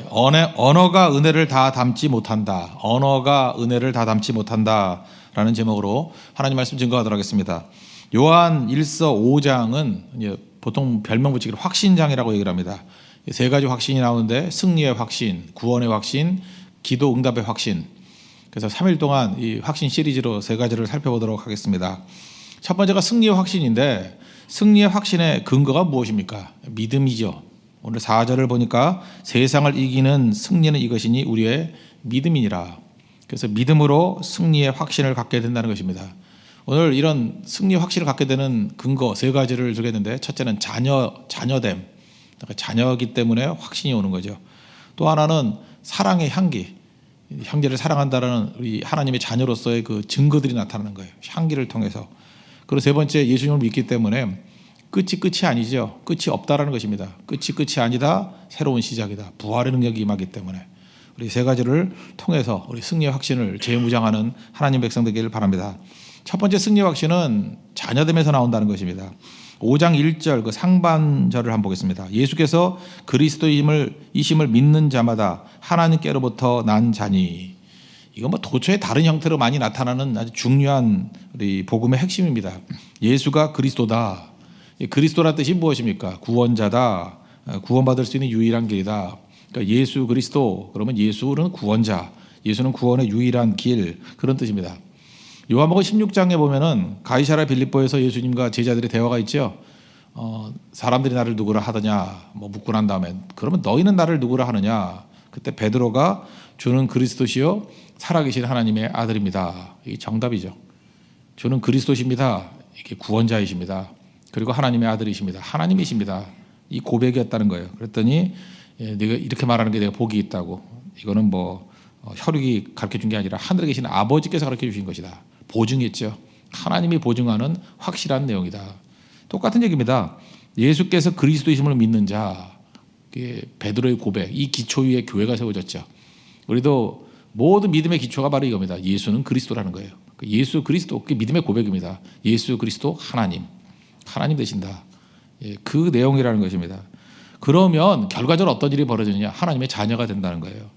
언어가 은혜를 다 담지 못한다. 언어가 은혜를 다 담지 못한다라는 제목으로 하나님 말씀 증거하도록 하겠습니다. 요한 1서 5장은 보통 별명 붙이기로 확신장이라고 얘기를 합니다. 세 가지 확신이 나오는데 승리의 확신, 구원의 확신, 기도 응답의 확신. 그래서 3일 동안 이 확신 시리즈로 세 가지를 살펴보도록 하겠습니다. 첫 번째가 승리의 확신인데 승리의 확신의 근거가 무엇입니까? 믿음이죠. 오늘 4절을 보니까 세상을 이기는 승리는 이것이니 우리의 믿음이니라. 그래서 믿음으로 승리의 확신을 갖게 된다는 것입니다. 오늘 이런 승리의 확신을 갖게 되는 근거 세 가지를 주겠는데 첫째는 자녀됨. 자녀이기 때문에 확신이 오는 거죠. 또 하나는 사랑의 향기. 형제를 사랑한다는 우리 하나님의 자녀로서의 그 증거들이 나타나는 거예요. 향기를 통해서. 그리고 세 번째 예수님을 믿기 때문에 끝이 아니죠. 끝이 없다라는 것입니다. 끝이 아니다. 새로운 시작이다. 부활의 능력이 임하기 때문에 우리 세 가지를 통해서 우리 승리의 확신을 재무장하는 하나님 백성 되기를 바랍니다. 첫 번째 승리의 확신은 자녀됨에서 나온다는 것입니다. 5장 1절 그 상반절을 한번 보겠습니다. 예수께서 그리스도이심을 믿는 자마다 하나님께로부터 난 자니. 이건 도처에 다른 형태로 많이 나타나는 아주 중요한 우리 복음의 핵심입니다. 예수가 그리스도다. 그리스도란 뜻이 무엇입니까? 구원자다. 구원받을 수 있는 유일한 길이다. 그러니까 예수 그리스도 그러면 예수는 구원자, 예수는 구원의 유일한 길 그런 뜻입니다. 요한복음 16장에 보면은 가이사랴 빌립보에서 예수님과 제자들의 대화가 있죠. 사람들이 나를 누구라 하더냐 묻고 난 다음에 그러면 너희는 나를 누구라 하느냐. 그때 베드로가 주는 그리스도시요 살아계신 하나님의 아들입니다. 이게 정답이죠. 주는 그리스도십니다. 이게 구원자이십니다. 그리고 하나님의 아들이십니다. 하나님이십니다. 이 고백이었다는 거예요. 그랬더니 내가 이렇게 말하는 게 내가 복이 있다고. 이거는 혈육이 가르쳐 준 게 아니라 하늘에 계신 아버지께서 가르쳐 주신 것이다. 보증했죠. 하나님이 보증하는 확실한 내용이다. 똑같은 얘기입니다. 예수께서 그리스도이심을 믿는 자, 베드로의 고백, 이 기초 위에 교회가 세워졌죠. 우리도 모든 믿음의 기초가 바로 이겁니다. 예수는 그리스도라는 거예요. 예수 그리스도, 그게 믿음의 고백입니다. 예수 그리스도 하나님 되신다. 그 내용이라는 것입니다. 그러면 결과적으로 어떤 일이 벌어지느냐? 하나님의 자녀가 된다는 거예요.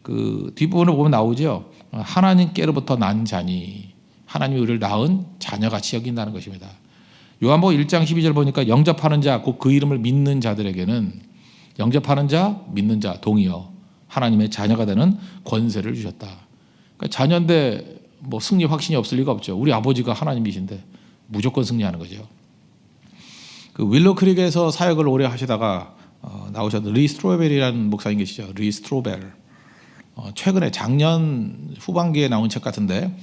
그 뒷부분을 보면 나오죠. 하나님께로부터 난 자니. 하나님이 우리를 낳은 자녀같이 여긴다는 것입니다. 요한복음 1장 12절 보니까 영접하는 자, 곧 그 이름을 믿는 자들에게는 영접하는 자, 믿는 자 동이요 하나님의 자녀가 되는 권세를 주셨다. 그러니까 자녀인데 승리 확신이 없을 리가 없죠. 우리 아버지가 하나님이신데 무조건 승리하는 거죠. 그 윌로 크릭에서 사역을 오래 하시다가 나오셨던 리 스트로벨이라는 목사님 계시죠. 리 스트로벨. 최근에 작년 후반기에 나온 책 같은데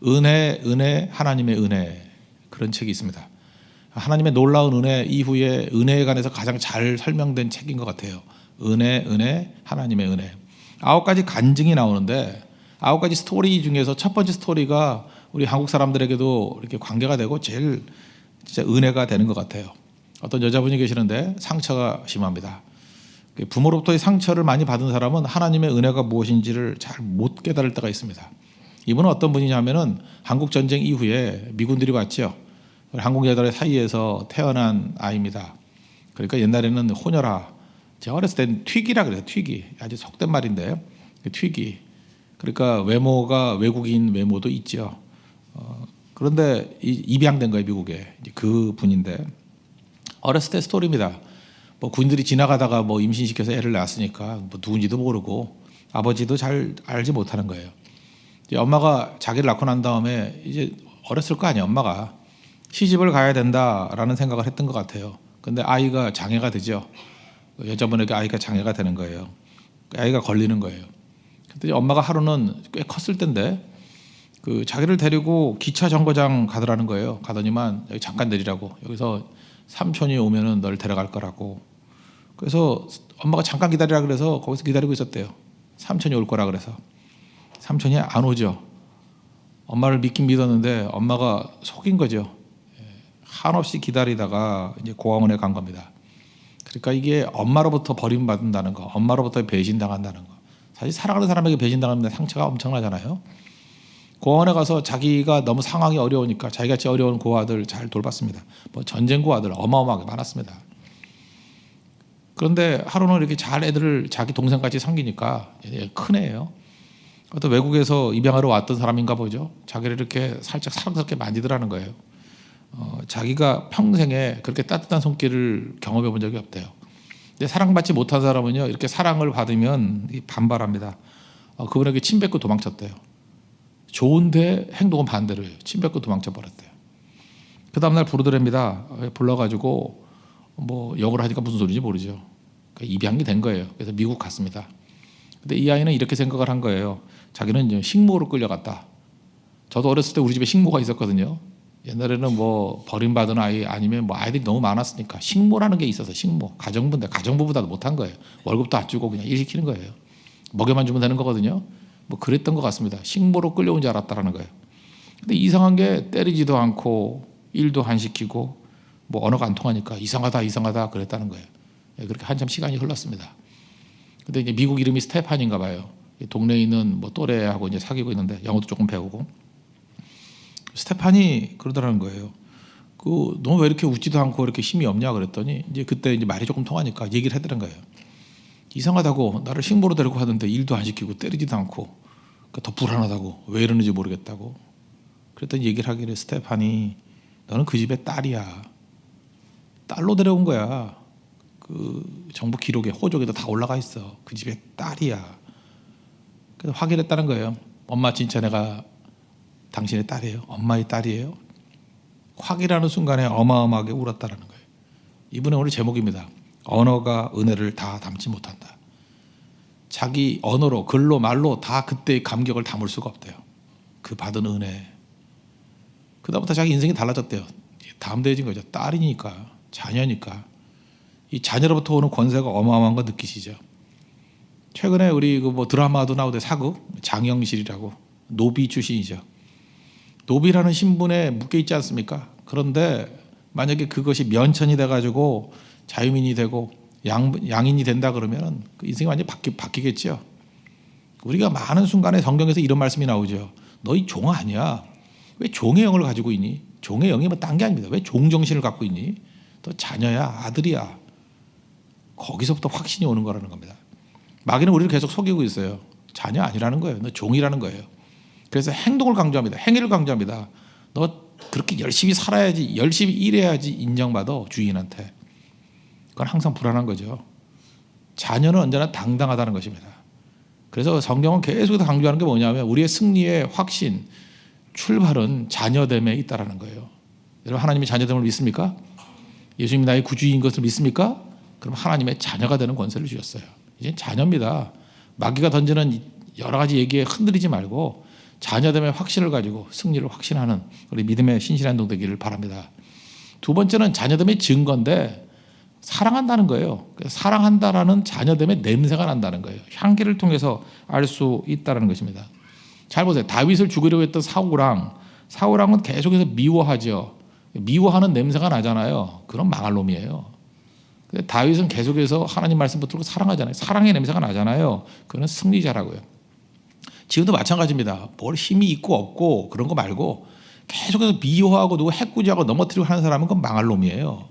은혜 하나님의 은혜 그런 책이 있습니다. 하나님의 놀라운 은혜 이후에 은혜에 관해서 가장 잘 설명된 책인 것 같아요. 은혜 하나님의 은혜. 9가지 간증이 나오는데 9가지 스토리 중에서 첫 번째 스토리가 우리 한국 사람들에게도 이렇게 관계가 되고 제일 진짜 은혜가 되는 것 같아요. 어떤 여자분이 계시는데 상처가 심합니다. 부모로부터의 상처를 많이 받은 사람은 하나님의 은혜가 무엇인지를 잘 못 깨달을 때가 있습니다. 이분은 어떤 분이냐면은 한국 전쟁 이후에 미군들이 왔죠. 한국 여자들 사이에서 태어난 아이입니다. 그러니까 옛날에는 호녀라. 제가 어렸을 때는 튀기라 그래요. 튀기. 아주 속된 말인데 튀기. 그러니까 외모가 외국인 외모도 있죠. 그런데 입양된 거예요. 미국에. 그 분인데 어렸을 때 스토리입니다. 군인들이 지나가다가 임신시켜서 애를 낳았으니까 누군지도 모르고 아버지도 잘 알지 못하는 거예요. 이제 엄마가 자기를 낳고 난 다음에 이제 어렸을 거 아니에요. 엄마가 시집을 가야 된다라는 생각을 했던 것 같아요. 근데 아이가 장애가 되죠. 여자분에게 아이가 장애가 되는 거예요. 아이가 걸리는 거예요. 그때 엄마가 하루는 꽤 컸을 텐데 자기를 데리고 기차 정거장 가더라는 거예요. 가더니만 여기 잠깐 내리라고. 여기서 삼촌이 오면은 널 데려갈 거라고. 그래서 엄마가 잠깐 기다리라 그래서 거기서 기다리고 있었대요. 삼촌이 올 거라 그래서. 삼촌이 안 오죠. 엄마를 믿긴 믿었는데 엄마가 속인 거죠. 한없이 기다리다가 이제 고아원에 간 겁니다. 그러니까 이게 엄마로부터 버림받는다는 거, 엄마로부터 배신당한다는 거. 사실 사랑하는 사람에게 배신당하면 상처가 엄청나잖아요. 고아원에 가서 자기가 너무 상황이 어려우니까 자기같이 어려운 고아들 잘 돌봤습니다. 전쟁 고아들 어마어마하게 많았습니다. 그런데 하루는 이렇게 잘 애들을 자기 동생같이 섬기니까 큰 애예요. 어떤 외국에서 입양하러 왔던 사람인가 보죠. 자기를 이렇게 살짝 사랑스럽게 만지더라는 거예요. 자기가 평생에 그렇게 따뜻한 손길을 경험해 본 적이 없대요. 근데 사랑받지 못한 사람은요, 이렇게 사랑을 받으면 반발합니다. 그분에게 침 뱉고 도망쳤대요. 좋은데 행동은 반대로 해요. 침 뱉고 도망쳐 버렸대요. 그 다음날 부르더랍니다. 불러가지고 뭐 영어를 하니까 무슨 소리인지 모르죠. 그러니까 입양이 된 거예요. 그래서 미국 갔습니다. 근데 이 아이는 이렇게 생각을 한 거예요. 자기는 이제 식모로 끌려갔다. 저도 어렸을 때 우리 집에 식모가 있었거든요. 옛날에는 뭐 버림받은 아이 아니면 뭐 아이들이 너무 많았으니까 식모라는 게 있어서 식모. 가정부인데 가정부보다도 못한 거예요. 월급도 안 주고 그냥 일 시키는 거예요. 먹여만 주면 되는 거거든요. 뭐 그랬던 것 같습니다. 식모로 끌려온 줄 알았다라는 거예요. 근데 이상한 게 때리지도 않고 일도 안 시키고 뭐 언어가 안 통하니까 이상하다 그랬다는 거예요. 그렇게 한참 시간이 흘렀습니다. 근데 이제 미국 이름이 스테판인가 봐요. 동네에 있는 뭐 또래하고 이제 사귀고 있는데 영어도 조금 배우고. 스테판이 그러더라는 거예요. 너 왜 이렇게 웃지도 않고 이렇게 힘이 없냐 그랬더니 이제 그때 이제 말이 조금 통하니까 얘기를 했더란 거예요. 이상하다고 나를 식모로 데리고 하는데 일도 안 시키고 때리지도 않고 그러니까 더 불안하다고 왜 이러는지 모르겠다고. 그랬더니 얘기를 하기를 스테판이 너는 그 집의 딸이야. 딸로 데려온 거야. 그 정부 기록에 호적에도 다 올라가 있어. 그 집의 딸이야. 그래서 확인했다는 거예요. 엄마 진짜 내가 당신의 딸이에요. 엄마의 딸이에요. 확인하는 순간에 어마어마하게 울었다라는 거예요. 이분의 오늘 제목입니다. 언어가 은혜를 다 담지 못한다. 자기 언어로 글로 말로 다 그때의 감격을 담을 수가 없대요. 그 받은 은혜. 그다음부터 자기 인생이 달라졌대요. 담대해진 거죠. 딸이니까 자녀니까. 이 자녀로부터 오는 권세가 어마어마한 거 느끼시죠. 최근에 우리 그 뭐 드라마도 나오대 사극 장영실이라고 노비 출신이죠. 노비라는 신분에 묶여 있지 않습니까? 그런데 만약에 그것이 면천이 돼가지고 자유민이 되고 양인이 된다 그러면 그 인생이 완전히 바뀌겠죠. 우리가 많은 순간에 성경에서 이런 말씀이 나오죠. 너희 종 아니야. 왜 종의 영을 가지고 있니? 종의 영이 뭐 딴 게 아닙니다. 왜 종정신을 갖고 있니? 너 자녀야, 아들이야. 거기서부터 확신이 오는 거라는 겁니다. 마귀는 우리를 계속 속이고 있어요. 자녀 아니라는 거예요. 너 종이라는 거예요. 그래서 행동을 강조합니다. 행위를 강조합니다. 너 그렇게 열심히 살아야지, 열심히 일해야지 인정받아 주인한테. 그건 항상 불안한 거죠. 자녀는 언제나 당당하다는 것입니다. 그래서 성경은 계속해서 강조하는 게 뭐냐면 우리의 승리의 확신, 출발은 자녀됨에 있다라는 거예요. 여러분 하나님의 자녀됨을 믿습니까? 예수님이 나의 구주인 것을 믿습니까? 그럼 하나님의 자녀가 되는 권세를 주셨어요. 이제 자녀입니다. 마귀가 던지는 여러 가지 얘기에 흔들리지 말고 자녀됨의 확신을 가지고 승리를 확신하는 우리 믿음의 신실한 행동 되기를 바랍니다. 두 번째는 자녀됨의 증거인데 사랑한다는 거예요. 사랑한다라는 자녀됨의 냄새가 난다는 거예요. 향기를 통해서 알 수 있다는 것입니다. 잘 보세요. 다윗을 죽이려고 했던 사울왕은 계속해서 미워하죠. 미워하는 냄새가 나잖아요. 그럼 망할 놈이에요. 근데 다윗은 계속해서 하나님 말씀 붙들고 사랑하잖아요. 사랑의 냄새가 나잖아요. 그는 승리자라고요. 지금도 마찬가지입니다. 뭘 힘이 있고 없고 그런 거 말고 계속해서 미워하고 누구 해꾸지하고 넘어뜨리고 하는 사람은 그건 망할 놈이에요.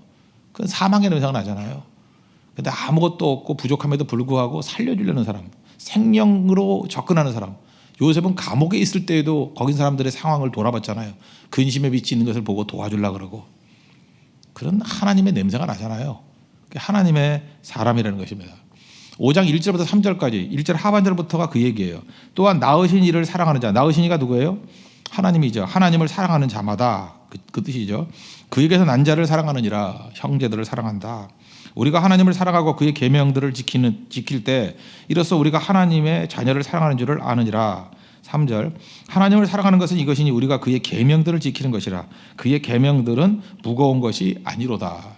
그건 사망의 냄새가 나잖아요. 근데 아무것도 없고 부족함에도 불구하고 살려주려는 사람, 생명으로 접근하는 사람. 요셉은 감옥에 있을 때에도 거기 사람들의 상황을 돌아봤잖아요. 근심에 빛이 있는 것을 보고 도와주려고 그러고. 그런 하나님의 냄새가 나잖아요. 하나님의 사람이라는 것입니다. 5장 1절부터 3절까지 1절 하반절부터가 그 얘기예요. 또한 낳으신 이를 사랑하는 자. 낳으신 이가 누구예요? 하나님이죠. 하나님을 사랑하는 자마다 그 뜻이죠. 그에게서 난 자를 사랑하느니라. 형제들을 사랑한다. 우리가 하나님을 사랑하고 그의 계명들을 지킬 때 이로써 우리가 하나님의 자녀를 사랑하는 줄을 아느니라. 3절 하나님을 사랑하는 것은 이것이니 우리가 그의 계명들을 지키는 것이라. 그의 계명들은 무거운 것이 아니로다.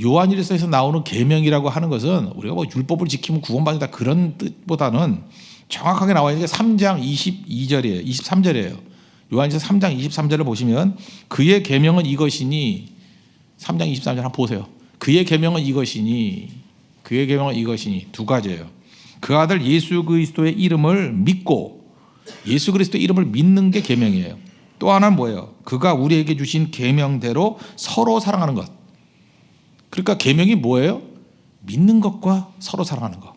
요한일서에서 나오는 계명이라고 하는 것은 우리가 뭐 율법을 지키면 구원받는다 그런 뜻보다는 정확하게 나와 있는 게 3장 22절이에요. 23절이에요. 요한일서 3장 23절을 보시면 그의 계명은 이것이니 3장 23절 한번 보세요. 그의 계명은 이것이니 두 가지예요. 그 아들 예수 그리스도의 이름을 믿고 예수 그리스도의 이름을 믿는 게 계명이에요. 또 하나는 뭐예요? 그가 우리에게 주신 계명대로 서로 사랑하는 것. 그러니까 계명이 뭐예요? 믿는 것과 서로 사랑하는 것.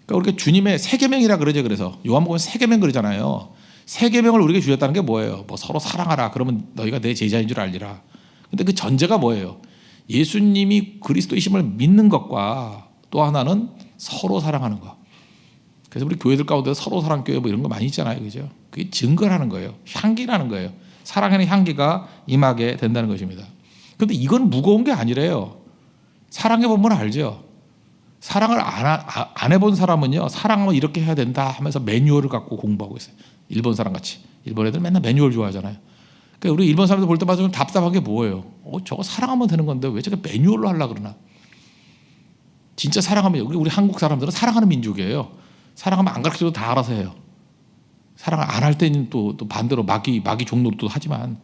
그러니까 우리가 주님의 세 계명이라 그러죠. 그래서 요한복음 세 계명 그러잖아요. 세 계명을 우리에게 주셨다는 게 뭐예요? 뭐 서로 사랑하라. 그러면 너희가 내 제자인 줄 알리라. 근데 그 전제가 뭐예요? 예수님이 그리스도이심을 믿는 것과 또 하나는 서로 사랑하는 것. 그래서 우리 교회들 가운데 서로 사랑 교회 뭐 이런 거 많이 있잖아요. 그죠? 그게 증거라는 거예요. 향기라는 거예요. 사랑하는 향기가 임하게 된다는 것입니다. 그런데 이건 무거운 게 아니래요. 사랑해 보면 알죠. 사랑을 안 해본 사람은요, 사랑은 이렇게 해야 된다 하면서 매뉴얼을 갖고 공부하고 있어요. 일본 사람 같이. 일본 애들 맨날 매뉴얼 좋아하잖아요. 그러니까 우리 일본 사람들 볼 때마다 좀 답답한 게 뭐예요? 저거 사랑하면 되는 건데 왜 저게 매뉴얼로 하려고 그러나? 진짜 사랑하면, 우리 한국 사람들은 사랑하는 민족이에요. 사랑하면 안 가르쳐도 다 알아서 해요. 사랑을 안 할 때는 또 반대로 마귀 종로도 하지만,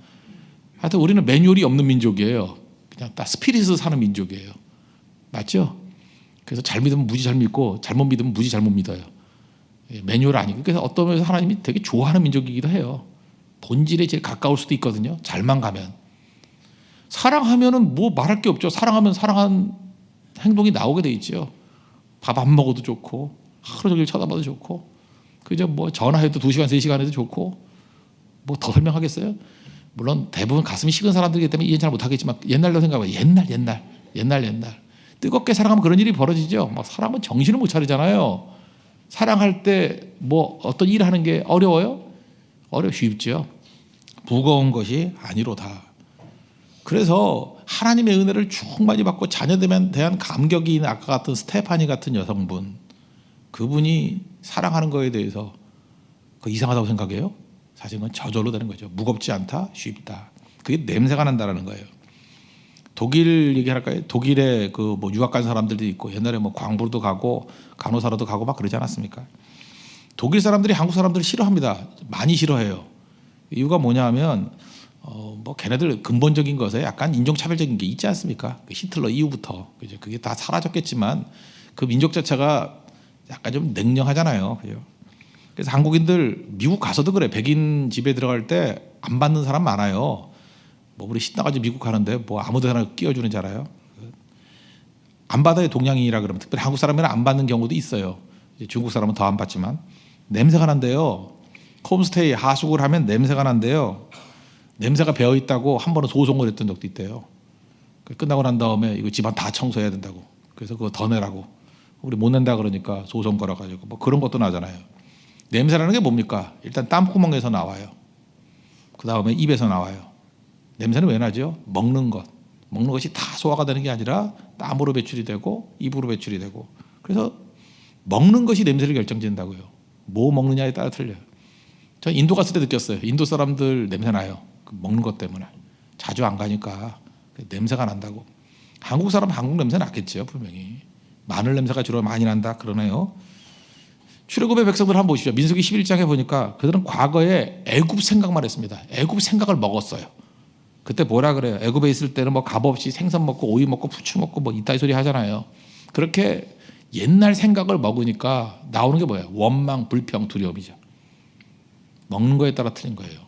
하여튼 우리는 매뉴얼이 없는 민족이에요. 그냥 다 스피릿으로 사는 민족이에요. 맞죠? 그래서 잘 믿으면 무지 잘 믿고 잘못 믿으면 무지 잘못 믿어요. 매뉴얼 아니고. 그래서 어떤 면에서 하나님이 되게 좋아하는 민족이기도 해요. 본질에 제일 가까울 수도 있거든요. 잘만 가면. 사랑하면은 뭐 말할 게 없죠. 사랑하면 사랑한 행동이 나오게 돼 있죠. 밥 안 먹어도 좋고 하루 종일 쳐다봐도 좋고 그죠? 뭐 전화해도 2시간 3시간 해도 좋고 뭐 더 설명하겠어요? 물론 대부분 가슴이 식은 사람들이기 때문에 이해 잘 못하겠지만 옛날로 생각해봐요. 옛날 뜨겁게 사랑하면 그런 일이 벌어지죠. 막 사람은 정신을 못 차리잖아요. 사랑할 때 뭐 어떤 일을 하는 게 어려워요? 쉽죠. 무거운 것이 아니로다. 그래서 하나님의 은혜를 충만히 받고 자녀들에 대한 감격이 있는 아까 같은 스테파니 같은 여성분, 그분이 사랑하는 거에 대해서 그 이상하다고 생각해요? 사실 그건 저절로 되는 거죠. 무겁지 않다, 쉽다. 그게 냄새가 난다라는 거예요. 독일 얘기할까요? 독일에 그 뭐 유학 간 사람들도 있고 옛날에 뭐 광부로도 가고 간호사로도 가고 막 그러지 않았습니까? 독일 사람들이 한국 사람들을 싫어합니다. 많이 싫어해요. 이유가 뭐냐면 뭐 걔네들 근본적인 것에 약간 인종차별적인 게 있지 않습니까? 히틀러 이후부터 그죠? 그게 다 사라졌겠지만 그 민족 자체가 약간 좀 냉정하잖아요. 그죠? 그래서 한국인들 미국 가서도 그래. 백인 집에 들어갈 때 안 받는 사람 많아요. 뭐 우리 신나가지고 미국 가는데 뭐 아무데나 끼워주는 줄 알아요? 안 받아요. 동양인이라 그러면. 특별히 한국 사람은 안 받는 경우도 있어요. 중국 사람은 더 안 받지만 냄새가 난대요. 홈스테이 하숙을 하면 냄새가 난대요. 냄새가 배어 있다고 한 번은 소송을 했던 적도 있대요. 끝나고 난 다음에 이거 집안 다 청소해야 된다고. 그래서 그거 더 내라고. 우리 못 낸다 그러니까 소송 걸어가지고 뭐 그런 것도 나잖아요. 냄새라는 게 뭡니까? 일단 땀구멍에서 나와요. 그 다음에 입에서 나와요. 냄새는 왜 나죠? 먹는 것이 다 소화가 되는 게 아니라 땀으로 배출이 되고 입으로 배출이 되고. 그래서 먹는 것이 냄새를 결정짓는다고요. 뭐 먹느냐에 따라 틀려요. 저 인도 갔을 때 느꼈어요. 인도 사람들 냄새 나요. 먹는 것 때문에. 자주 안 가니까 냄새가 난다고. 한국 사람 한국 냄새 나겠죠. 분명히. 마늘 냄새가 주로 많이 난다 그러네요. 출애굽의 백성들 한번 보시죠. 민수기 11장에 보니까 그들은 과거에 애굽 생각만 했습니다. 애굽 생각을 먹었어요. 그때 뭐라 그래요? 애굽에 있을 때는 뭐 값없이 생선 먹고 오이 먹고 부추 먹고 뭐 이따위 소리 하잖아요. 그렇게 옛날 생각을 먹으니까 나오는 게 뭐예요? 원망, 불평, 두려움이죠. 먹는 거에 따라 틀린 거예요.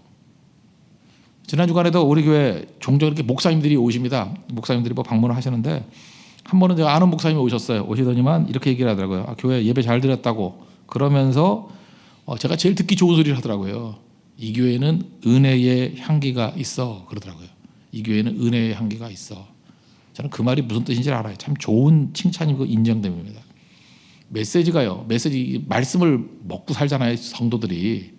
지난 주간에도 우리 교회 종종 이렇게 목사님들이 오십니다. 목사님들이 뭐 방문을 하시는데 한 번은 제가 아는 목사님이 오셨어요. 오시더니만 이렇게 얘기를 하더라고요. 교회 예배 잘 드렸다고. 그러면서 제가 제일 듣기 좋은 소리를 하더라고요. 이 교회는 은혜의 향기가 있어 그러더라고요. 이 교회는 은혜의 향기가 있어. 저는 그 말이 무슨 뜻인지 알아요. 참 좋은 칭찬이고 인정됨입니다. 메시지가요. 말씀을 먹고 살잖아요. 성도들이.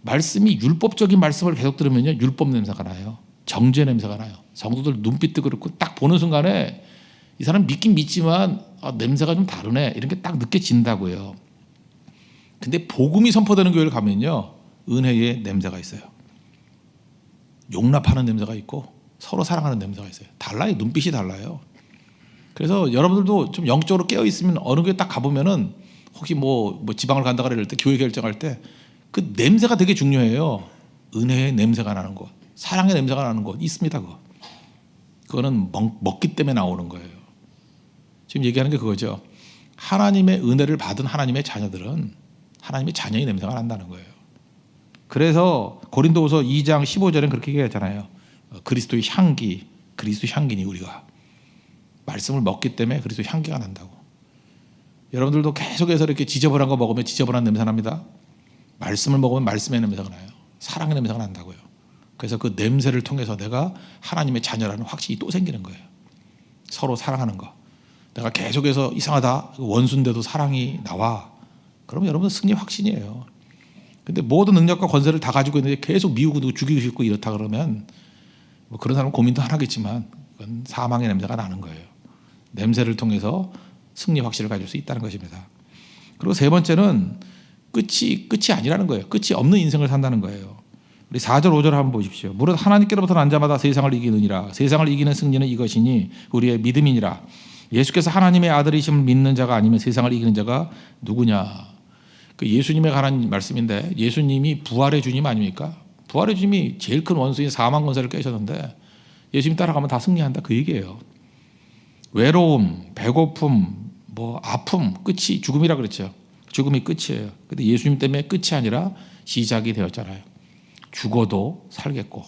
말씀이 율법적인 말씀을 계속 들으면요. 율법 냄새가 나요. 정죄 냄새가 나요. 성도들 눈빛도 그렇고 딱 보는 순간에 이 사람 믿긴 믿지만 냄새가 좀 다르네. 이런 게 딱 느껴진다고요. 근데 복음이 선포되는 교회를 가면요. 은혜의 냄새가 있어요. 용납하는 냄새가 있고 서로 사랑하는 냄새가 있어요. 달라요. 눈빛이 달라요. 그래서 여러분들도 좀 영적으로 깨어 있으면 어느 교회 딱 가보면은 혹시 뭐 지방을 간다 그럴 때 교회 결정할 때 그 냄새가 되게 중요해요. 은혜의 냄새가 나는 곳, 사랑의 냄새가 나는 곳 있습니다. 그거는 먹기 때문에 나오는 거예요. 지금 얘기하는 게 그거죠. 하나님의 은혜를 받은 하나님의 자녀들은 하나님의 자녀의 냄새가 난다는 거예요. 그래서 고린도후서 2장 15절엔 그렇게 얘기하잖아요. 그리스도의 향기, 그리스도 향기니 우리가. 말씀을 먹기 때문에 그래서 향기가 난다고. 여러분들도 계속해서 이렇게 지저분한 거 먹으면 지저분한 냄새 납니다. 말씀을 먹으면 말씀의 냄새가 나요. 사랑의 냄새가 난다고요. 그래서 그 냄새를 통해서 내가 하나님의 자녀라는 확신이 또 생기는 거예요. 서로 사랑하는 거. 내가 계속해서 이상하다, 원수인데도 사랑이 나와. 그러면 여러분 승리 확신이에요. 근데 모든 능력과 권세를 다 가지고 있는데 계속 미우고 죽이고 싶고 이렇다 그러면 뭐 그런 사람은 고민도 안 하겠지만 그건 사망의 냄새가 나는 거예요. 냄새를 통해서 승리 확신을 가질 수 있다는 것입니다. 그리고 세 번째는 끝이 아니라는 거예요. 끝이 없는 인생을 산다는 거예요. 우리 4절 5절 한번 보십시오. 무릇 하나님께로부터 난 자마다 세상을 이기느니라. 세상을 이기는 승리는 이것이니 우리의 믿음이니라. 예수께서 하나님의 아들이심을 믿는 자가 아니면 세상을 이기는 자가 누구냐. 그 예수님에 관한 말씀인데 예수님이 부활의 주님 아닙니까? 부활의 주님이 제일 큰 원수인 사망 권세를 깨셨는데 예수님 따라가면 다 승리한다 그 얘기예요. 외로움, 배고픔, 뭐 아픔, 끝이 죽음이라 그랬죠. 죽음이 끝이에요. 근데 예수님 때문에 끝이 아니라 시작이 되었잖아요. 죽어도 살겠고.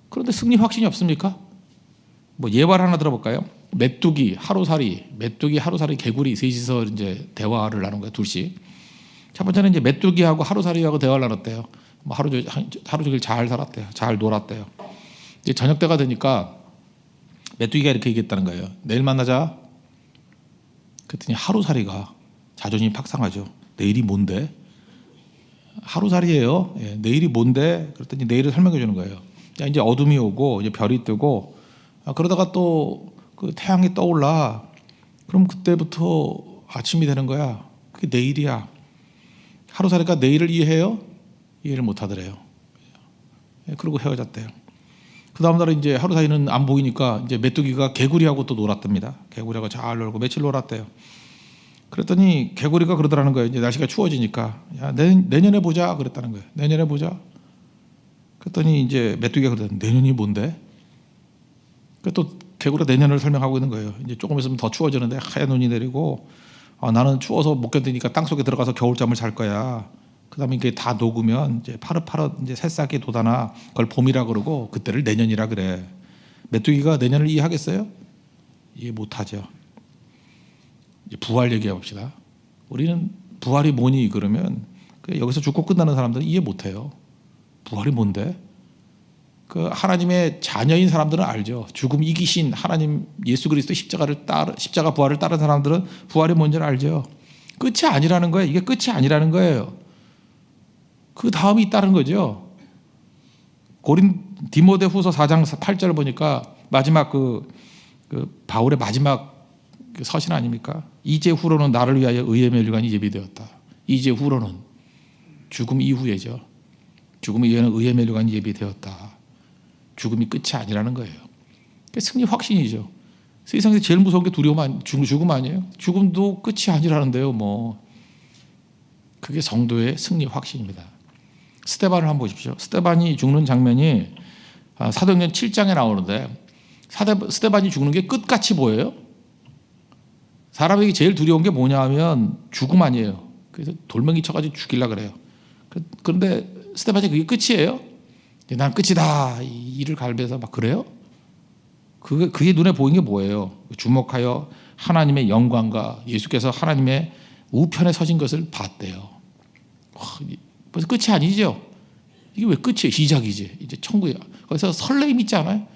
그런데 승리 확신이 없습니까? 뭐 예발 하나 들어볼까요? 메뚜기, 하루살이, 개구리 셋이서 이제 대화를 나눈 거예요. 둘씩. 첫 번째는 이제 메뚜기하고 하루살이하고 대화를 나눴대요. 뭐 하루 종일 잘 살았대요. 잘 놀았대요. 이제 저녁 때가 되니까 메뚜기가 이렇게 얘기했다는 거예요. 내일 만나자. 그랬더니 하루살이가 자존심이 팍상하죠. 내일이 뭔데? 하루살이에요. 예, 내일이 뭔데? 그랬더니 내일을 설명해 주는 거예요. 이제 어둠이 오고 이제 별이 뜨고 그러다가 또 그 태양이 떠올라. 그럼 그때부터 아침이 되는 거야. 그게 내일이야. 하루살이가 내일을 이해해요? 이해를 못 하더래요. 예, 그리고 헤어졌대요. 그 다음 날에 이제 하루살이는 안 보이니까 이제 메뚜기가 개구리하고 또 놀았답니다. 개구리하고 잘 놀고 며칠 놀았대요. 그랬더니 개구리가 그러더라는 거예요. 이제 날씨가 추워지니까 야, 내년에 보자 그랬다는 거예요. 내년에 보자. 그랬더니 이제 메뚜기가 그러더니 내년이 뭔데? 또 개구리가 내년을 설명하고 있는 거예요. 이제 조금 있으면 더 추워지는데 하얀 눈이 내리고 나는 추워서 못 견디니까 땅 속에 들어가서 겨울잠을 잘 거야. 그다음에 이게 다 녹으면 이제 파릇파릇 이제 새싹이 돋아나 그걸 봄이라 그러고 그때를 내년이라 그래. 메뚜기가 내년을 이해하겠어요? 이해 못하죠. 이제 부활 얘기해 봅시다. 우리는 부활이 뭐니 그러면 여기서 죽고 끝나는 사람들은 이해 못해요. 부활이 뭔데? 그 하나님의 자녀인 사람들은 알죠. 죽음 이기신 하나님 예수 그리스도 십자가 부활을 따른 사람들은 부활이 뭔지를 알죠. 끝이 아니라는 거예요. 이게 끝이 아니라는 거예요. 그 다음이 있다는 거죠. 디모데후서 4장 8절 보니까 마지막 그 바울의 마지막 그 서신 아닙니까? 이제 후로는 나를 위하여 의의 멸류관이 예비되었다. 이제 후로는 죽음 이후에죠. 죽음 이후에는 의의 멸류관이 예비되었다. 죽음이 끝이 아니라는 거예요. 승리 확신이죠. 세상에서 제일 무서운 게 죽음 아니에요? 죽음도 끝이 아니라는데요. 뭐 그게 성도의 승리 확신입니다. 스데반을 한번 보십시오. 스데반이 죽는 장면이 사도행전 7장에 나오는데 스데반이 죽는 게 끝같이 보여요. 사람에게 제일 두려운 게 뭐냐 하면 죽음 아니에요. 그래서 돌멩이 쳐가지고 죽이려고 그래요. 그런데 스데반이 그게 끝이에요. 난 끝이다. 이를 갈배해서 막 그래요? 그게 눈에 보이는 게 뭐예요? 주목하여 하나님의 영광과 예수께서 하나님의 우편에 서신 것을 봤대요. 벌써 끝이 아니죠? 이게 왜 끝이에요? 시작이지. 이제 천국이야. 거기서 설레임 있지 않아요?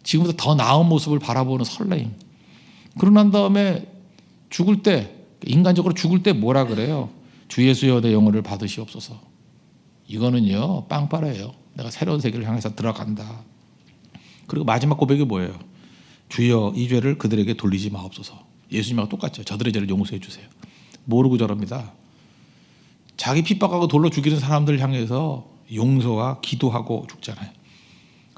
지금보다 더 나은 모습을 바라보는 설레임. 그러고 난 다음에 죽을 때, 인간적으로 죽을 때 뭐라 그래요? 주 예수여 내 영혼을 받으시옵소서. 이거는요, 빵빠레예요. 내가 새로운 세계를 향해서 들어간다. 그리고 마지막 고백이 뭐예요? 주여 이 죄를 그들에게 돌리지 마옵소서. 예수님하고 똑같죠. 저들의 죄를 용서해 주세요. 모르고 저럽니다. 자기 핍박하고 돌로 죽이는 사람들 향해서 용서와 기도하고 죽잖아요.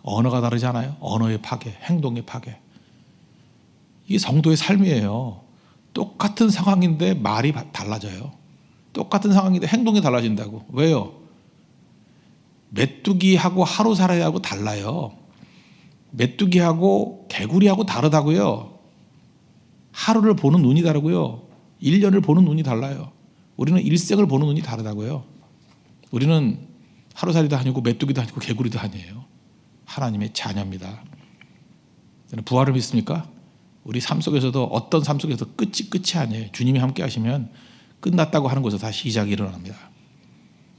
언어가 다르잖아요. 언어의 파괴, 행동의 파괴. 이게 성도의 삶이에요. 똑같은 상황인데 말이 달라져요. 똑같은 상황인데 행동이 달라진다고. 왜요? 메뚜기하고 하루살이하고 달라요. 메뚜기하고 개구리하고 다르다고요. 하루를 보는 눈이 다르고요. 1년을 보는 눈이 달라요. 우리는 일생을 보는 눈이 다르다고요. 우리는 하루살이도 아니고 메뚜기도 아니고 개구리도 아니에요. 하나님의 자녀입니다. 저는 부활을 믿습니까? 우리 삶 속에서도 어떤 삶 속에서 끝이 아니에요. 주님이 함께 하시면 끝났다고 하는 것에서 다시 시작이 일어납니다.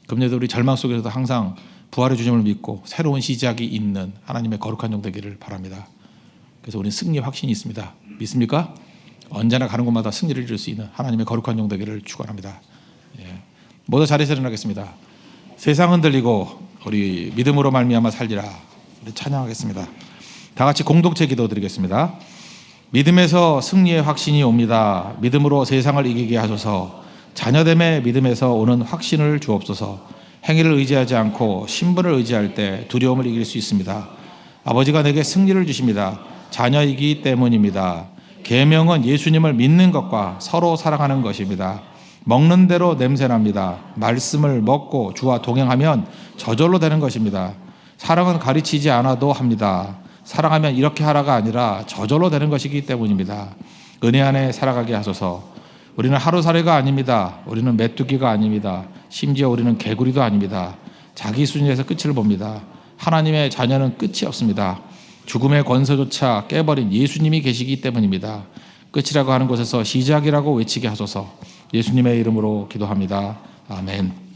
금년에도 우리 절망 속에서도 항상 부활의 주님을 믿고 새로운 시작이 있는 하나님의 거룩한 종 되기를 바랍니다. 그래서 우리는 승리 확신이 있습니다. 믿습니까? 언제나 가는 곳마다 승리를 이룰 수 있는 하나님의 거룩한 종 되기를 축원합니다. 모두 자리에서 일어나겠습니다. 세상은 들리고 우리 믿음으로 말미암아 살리라. 우리 찬양하겠습니다. 다 같이 공동체 기도 드리겠습니다. 믿음에서 승리의 확신이 옵니다. 믿음으로 세상을 이기게 하소서. 자녀됨의 믿음에서 오는 확신을 주옵소서. 행위를 의지하지 않고 신분을 의지할 때 두려움을 이길 수 있습니다. 아버지가 내게 승리를 주십니다. 자녀이기 때문입니다. 계명은 예수님을 믿는 것과 서로 사랑하는 것입니다. 먹는 대로 냄새납니다. 말씀을 먹고 주와 동행하면 저절로 되는 것입니다. 사랑은 가르치지 않아도 합니다. 사랑하면 이렇게 하라가 아니라 저절로 되는 것이기 때문입니다. 은혜 안에 살아가게 하소서. 우리는 하루살이가 아닙니다. 우리는 메뚜기가 아닙니다. 심지어 우리는 개구리도 아닙니다. 자기 순위에서 끝을 봅니다. 하나님의 자녀는 끝이 없습니다. 죽음의 권세조차 깨버린 예수님이 계시기 때문입니다. 끝이라고 하는 곳에서 시작이라고 외치게 하소서. 예수님의 이름으로 기도합니다. 아멘.